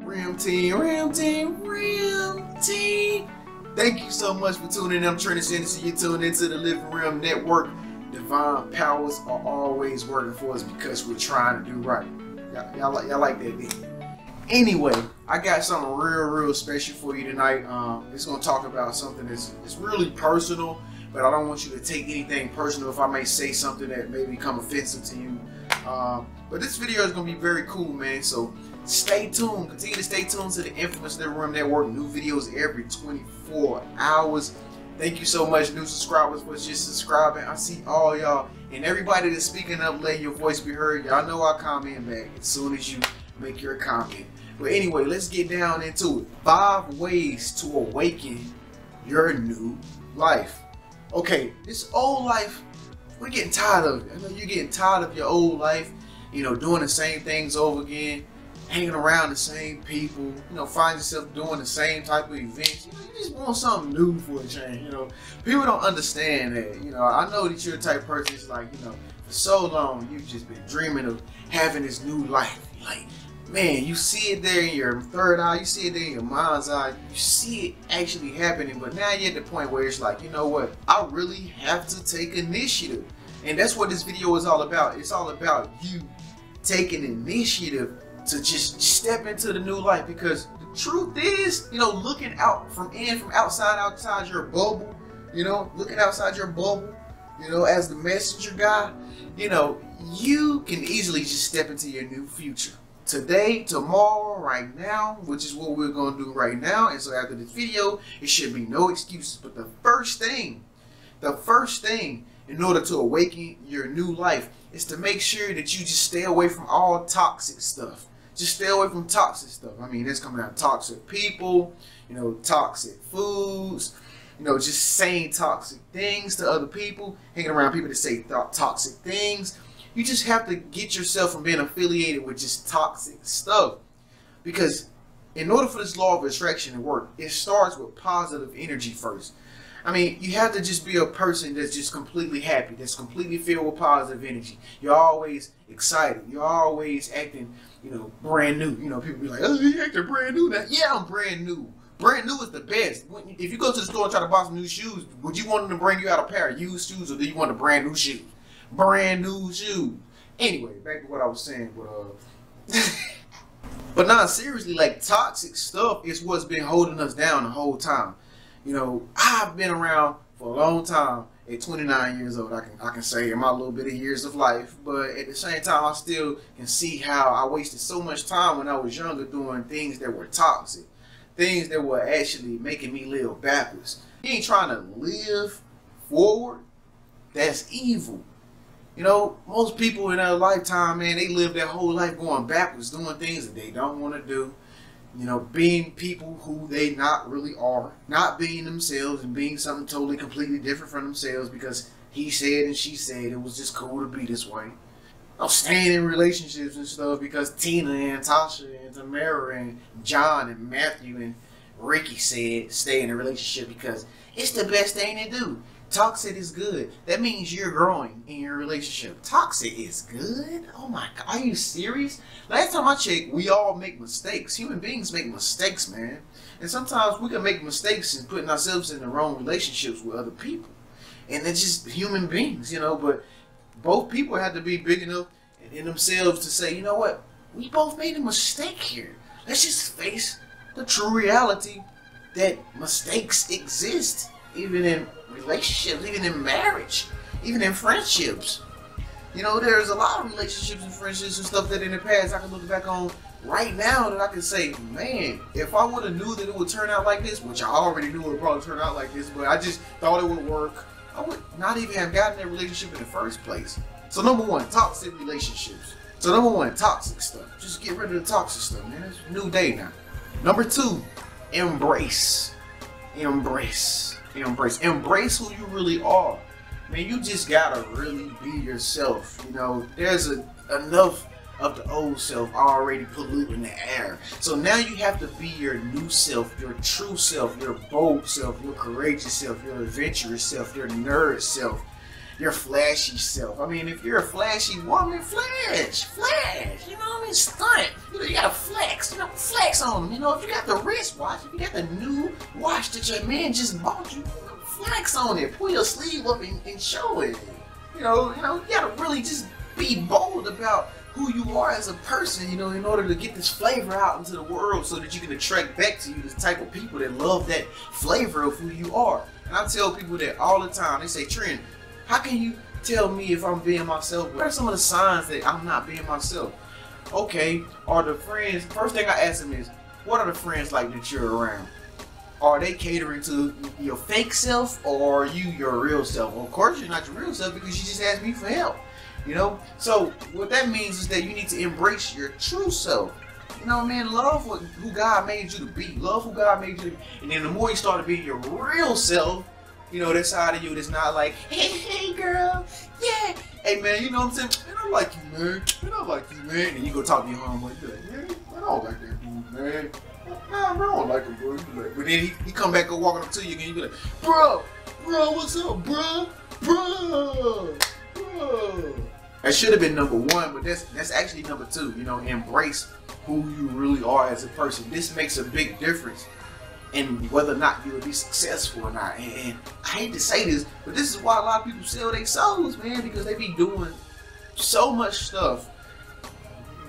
Rim team. Thank you so much for tuning in. I'm Trenius, and you're tuned into the Living Realm Network. Divine powers are always working for us because we're trying to do right. Y'all like that, didn't you? Anyway, I got something real special for you tonight. It's going to talk about something that's really personal, but I don't want you to take anything personal if I may say something that may become offensive to you. But this video is going to be very cool, man. So stay tuned. Continue to stay tuned to the infamous Living Realm Network. New videos every 24 hours. Thank you so much, new subscribers, for just subscribing. I see all y'all. And everybody that's speaking up, letting your voice be heard. Y'all know I comment back as soon as you make your comment. But anyway, let's get down into it. 5 ways to awaken your new life. Okay, this old life, we're getting tired of it. I know you're getting tired of your old life, you know, doing the same things over again, hanging around the same people, you know, find yourself doing the same type of events. You know, you just want something new for a change, you know. People don't understand that, you know. I know that you're the type of person that's like, you know, for so long, you've just been dreaming of having this new life. Like, man, you see it there in your third eye, you see it there in your mind's eye, you see it actually happening, but now you're at the point where it's like, you know what, I really have to take initiative. And that's what this video is all about. It's all about you taking initiative to just step into the new life, because the truth is, you know, looking out from outside your bubble, you know, looking outside your bubble, you know, as the messenger guy, you know, you can easily just step into your new future. Today, tomorrow, right now, which is what we're going to do right now. And so after this video, it should be no excuses. But the first thing in order to awaken your new life is to make sure that you just stay away from all toxic stuff. Just stay away from toxic stuff. I mean, that's coming out of toxic people, you know, toxic foods, you know, just saying toxic things to other people, hanging around people that say toxic things. You just have to get yourself from being affiliated with just toxic stuff. Because in order for this law of attraction to work, it starts with positive energy first. I mean, you have to just be a person that's just completely happy, that's completely filled with positive energy. You're always excited. You're always acting, you know, brand new. You know, people be like, oh, you acting brand new now? Yeah, I'm brand new. Brand new is the best. If you go to the store and try to buy some new shoes, would you want them to bring you out a pair of used shoes, or do you want a brand new shoe? Brand new shoes. Anyway, back to what I was saying. But nah, seriously, like, toxic stuff is what's been holding us down the whole time. You know, I've been around for a long time. At 29 years old, I can say in my little bit of years of life, but at the same time, I still can see how I wasted so much time when I was younger doing things that were toxic, things that were actually making me live backwards. You ain't trying to live forward. That's evil. You know, most people in their lifetime, man, they live their whole life going backwards, doing things that they don't want to do. You know, being people who they not really are, not being themselves and being something totally completely different from themselves because he said and she said it was just cool to be this way. I'm staying in relationships and stuff because Tina and Tasha and Tamara and John and Matthew and Ricky said stay in a relationship because it's the best thing to do. Toxic is good. That means you're growing in your relationship. Toxic is good? Oh my God, are you serious? Last time I checked, we all make mistakes. Human beings make mistakes, man. And sometimes we can make mistakes in putting ourselves in the wrong relationships with other people. And it's just human beings, you know, but both people have to be big enough in themselves to say, you know what, we both made a mistake here. Let's just face the true reality that mistakes exist, even in relationships, even in marriage, even in friendships. You know, there's a lot of relationships and friendships and stuff that in the past I can look back on right now that I can say, man, if I would have knew that it would turn out like this, which I already knew it would probably turn out like this, but I just thought it would work, I would not even have gotten that relationship in the first place. So number one, toxic relationships. So number one, toxic stuff. Just get rid of the toxic stuff, man. It's a new day now. Number two, embrace. Embrace who you really are. Man, you just gotta really be yourself. You know, there's enough of the old self already polluting the air. So now you have to be your new self, your true self, your bold self, your courageous self, your adventurous self, your nerd self. your flashy self. I mean, if you're a flashy woman, flash, you know what I mean, stunt. You know, you gotta flex, you know, flex on them. You know, if you got the wristwatch, if you got the new watch that your man just bought you, you know, flex on it. Pull your sleeve up and show it. You know, you gotta really just be bold about who you are as a person, you know, in order to get this flavor out into the world so that you can attract back to you the type of people that love that flavor of who you are. And I tell people that all the time. They say, Tren, how can you tell me if I'm being myself? What are some of the signs that I'm not being myself? Okay, are the friends, first thing I ask them is, what are the friends like that you're around? Are they catering to your fake self, or are you your real self? Well, of course you're not your real self because you just asked me for help. You know, so what that means is that you need to embrace your true self. You know, man, love who God made you to be. Love who God made you to be. And then the more you start to be your real self, you know, that side of you that's not like, hey girl, yeah. Hey man, you know what I'm saying? Man, I like you, man. Man, I like you, man. And you go talk to your homeboy, you like, man, I don't like that dude, man. Nah, I don't like him, bro. Like, but then he come back and walking up to you again, you be like, bro, what's up, bro? That should have been number one, but that's actually number two. You know, embrace who you really are as a person. This makes a big difference in whether or not you will be successful or not. And I hate to say this, but this is why a lot of people sell their souls, man, because they be doing so much stuff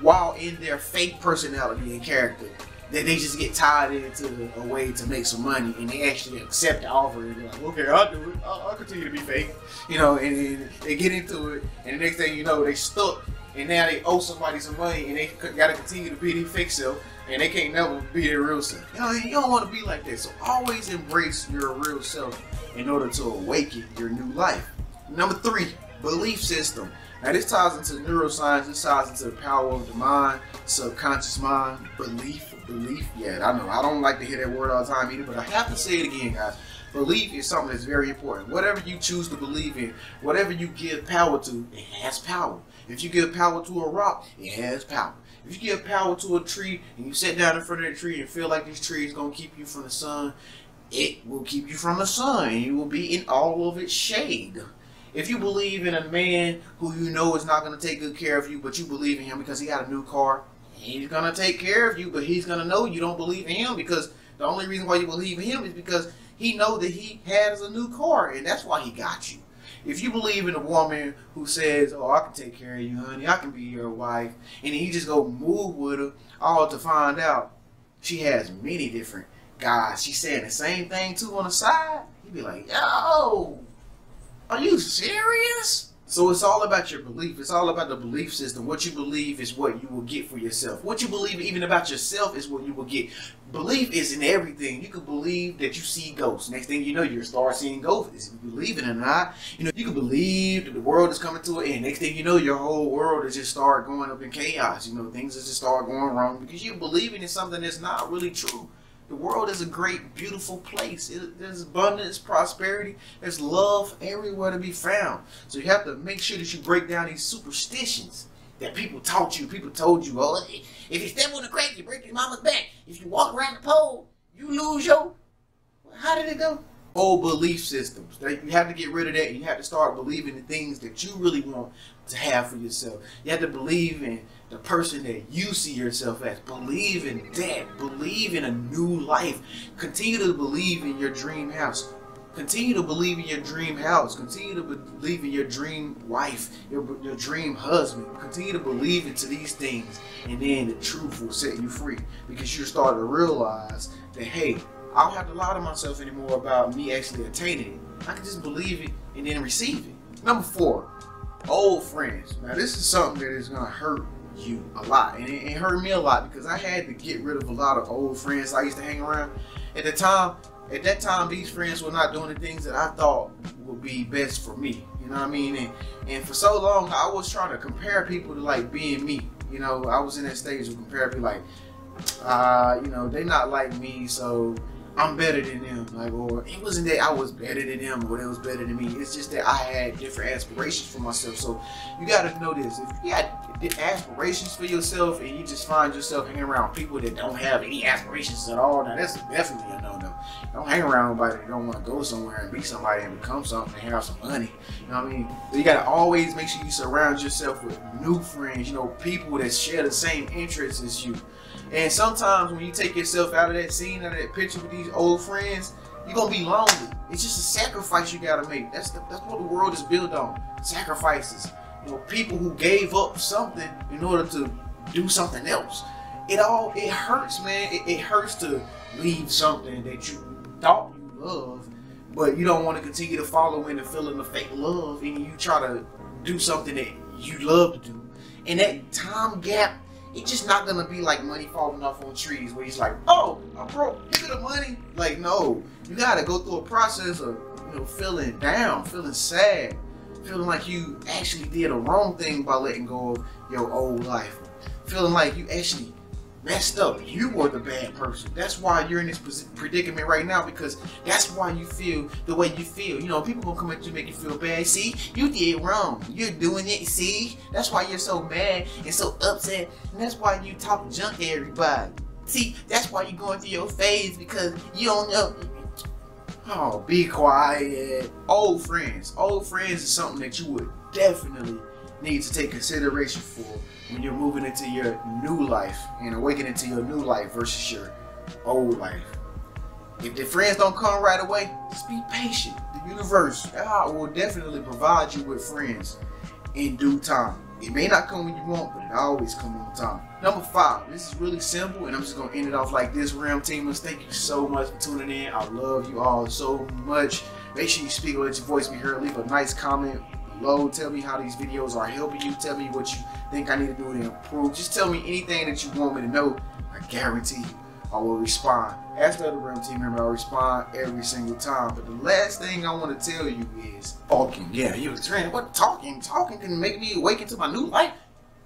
while in their fake personality and character that they just get tied into a way to make some money, and they actually accept the offer and they're like, okay, I'll do it. I'll continue to be fake, you know, and they get into it, and the next thing you know, they stuck, and now they owe somebody some money, and they gotta continue to be their fake self, and they can't never be their real self. You know, you don't want to be like that. So always embrace your real self in order to awaken your new life. Number three, belief system. Now this ties into neuroscience, this ties into the power of the mind, subconscious mind, belief. Yeah, I know, I don't like to hear that word all the time either, but I have to say it again, guys. Belief is something that's very important. Whatever you choose to believe in, whatever you give power to, it has power. If you give power to a rock, it has power. If you give power to a tree and you sit down in front of the tree and feel like this tree is going to keep you from the sun, it will keep you from the sun, and you will be in all of its shade. If you believe in a man who you know is not going to take good care of you, but you believe in him because he got a new car, he's going to take care of you, but he's going to know you don't believe in him, because the only reason why you believe in him is because he knows that he has a new car, and that's why he got you. If you believe in a woman who says, oh, I can take care of you, honey, I can be your wife, and then you just go move with her, all to find out she has many different guys she's saying the same thing to on the side, you'd be like, yo, are you serious? So it's all about your belief. It's all about the belief system. What you believe is what you will get for yourself. What you believe even about yourself is what you will get. Belief is in everything. You can believe that you see ghosts. Next thing you know, you start seeing ghosts. If you believe it or not, you know, you can believe that the world is coming to an end. Next thing you know, your whole world is just start going up in chaos. You know, things just start going wrong because you're believing in something that's not really true. The world is a great, beautiful place. There's abundance, prosperity, there's love everywhere to be found. So you have to make sure that you break down these superstitions that people taught you. People told you, oh, if you step on the crack, you break your mama's back. If you walk around the pole, you lose your... How did it go? Old belief systems. You have to get rid of that, and you have to start believing the things that you really want to have for yourself. You have to believe in the person that you see yourself as. Believe in that. Believe in a new life. Continue to believe in your dream house. Continue to believe in your dream house. Continue to believe in your dream wife, your dream husband. Continue to believe into these things, and then the truth will set you free, because you start to realize that, hey, I don't have to lie to myself anymore about me actually attaining it. I can just believe it and then receive it. Number 4, old friends. Now this is something that is going to hurt you a lot, and it hurt me a lot because I had to get rid of a lot of old friends I used to hang around. At that time, these friends were not doing the things that I thought would be best for me. You know what I mean? And for so long, I was trying to compare people to like being me. You know, I was in that stage of comparing people like, you know, they not like me, so I'm better than them. Like, or it wasn't that I was better than them or they was better than me. It's just that I had different aspirations for myself. So you got to know this. If you got aspirations for yourself and you just find yourself hanging around people that don't have any aspirations at all, now that's definitely a no-no. Don't hang around nobody that don't want to go somewhere and be somebody and become something and have some money. You know what I mean? So you gotta always make sure you surround yourself with new friends, you know, people that share the same interests as you. And sometimes when you take yourself out of that scene, out of that picture with these old friends, you're gonna be lonely. It's just a sacrifice you gotta make. That's what the world is built on. Sacrifices. You know, people who gave up something in order to do something else. It hurts, man. It hurts to leave something that you thought you loved, but you don't want to continue to follow in the feeling of fake love, and you try to do something that you love to do. And that time gap, it's just not gonna be like money falling off on trees where he's like, oh, I'm broke, give me the money. Like, no, you gotta go through a process of, you know, feeling down, feeling sad, feeling like you actually did a wrong thing by letting go of your old life, feeling like you actually messed up. You were the bad person. That's why you're in this predicament right now, because that's why you feel the way you feel. You know, people gonna come at you and make you feel bad. See, you did wrong. You're doing it. See, that's why you're so mad and so upset, and that's why you talk junk to everybody. See, that's why you're going through your phase, because you don't know. Oh, be quiet. Old friends. Old friends is something that you would definitely need to take consideration for when you're moving into your new life and awakening to your new life versus your old life. If the friends don't come right away, just be patient. The universe, God will definitely provide you with friends in due time. It may not come when you want, but it always comes on time. Number 5, this is really simple, and I'm just gonna end it off like this. Realm Teamers, thank you so much for tuning in. I love you all so much. Make sure you speak or let your voice be heard. Leave a nice comment below. Tell me how these videos are helping you. Tell me what you think I need to do to improve. Just tell me anything that you want me to know. I guarantee you I will respond. As the other Realm team member, I'll respond every single time. But the last thing I want to tell you is talking. Yeah, you're trained. What talking? Talking can make me awaken to my new life.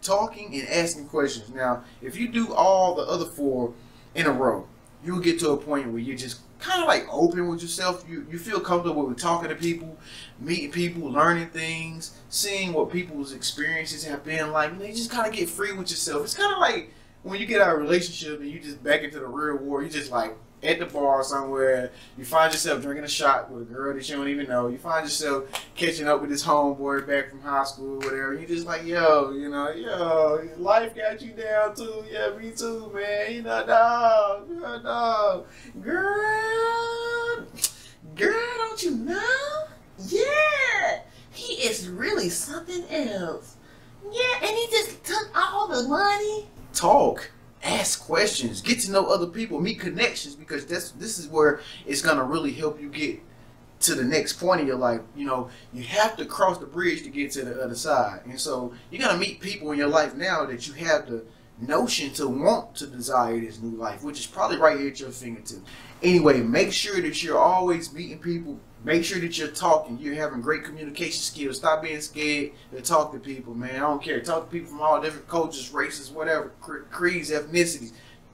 Talking and asking questions. Now, if you do all the other 4 in a row, you'll get to a point where you're just kind of like open with yourself. You feel comfortable with talking to people, meeting people, learning things, seeing what people's experiences have been like. And you just kind of get free with yourself. It's kind of like when you get out of a relationship and you just back into the real world. You just like at the bar somewhere, you find yourself drinking a shot with a girl that you don't even know. You find yourself catching up with this homeboy back from high school or whatever. You just like, yo, you know, yo, life got you down too. Yeah, me too, man. You know, dog. Girl, don't you know? Yeah, he is really something else. Yeah, and he just took all the money. Talk. Ask questions, get to know other people, meet connections, because this is where it's gonna really help you get to the next point of your life. You know, you have to cross the bridge to get to the other side, and so you're gonna meet people in your life now that you have the notion to want to desire this new life, which is probably right here at your fingertips. Anyway, make sure that you're always meeting people. Make sure that you're talking. You're having great communication skills. Stop being scared to talk to people, man. I don't care. Talk to people from all different cultures, races, whatever, creeds, ethnicities.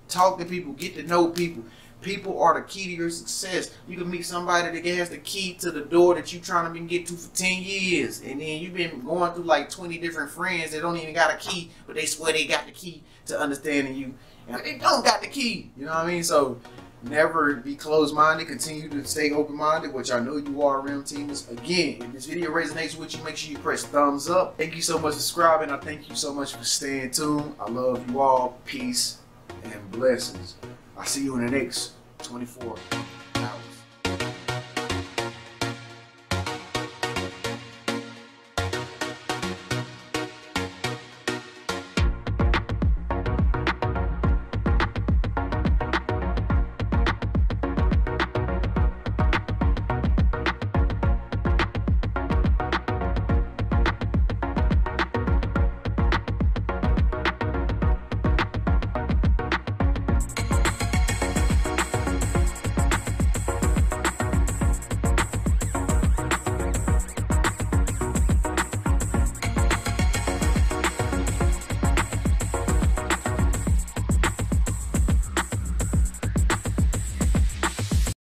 Talk to people. Get to know people. People are the key to your success. You can meet somebody that has the key to the door that you're trying to get to for 10 years. And then you've been going through like 20 different friends that don't even got a key, but they swear they got the key to understanding you. And they don't got the key. You know what I mean? So never be closed-minded. Continue to stay open-minded, which I know you are, Realm Teamers. Again, if this video resonates with you, make sure you press thumbs up. Thank you so much for subscribing. I thank you so much for staying tuned. I love you all. Peace and blessings. I'll see you in the next 24.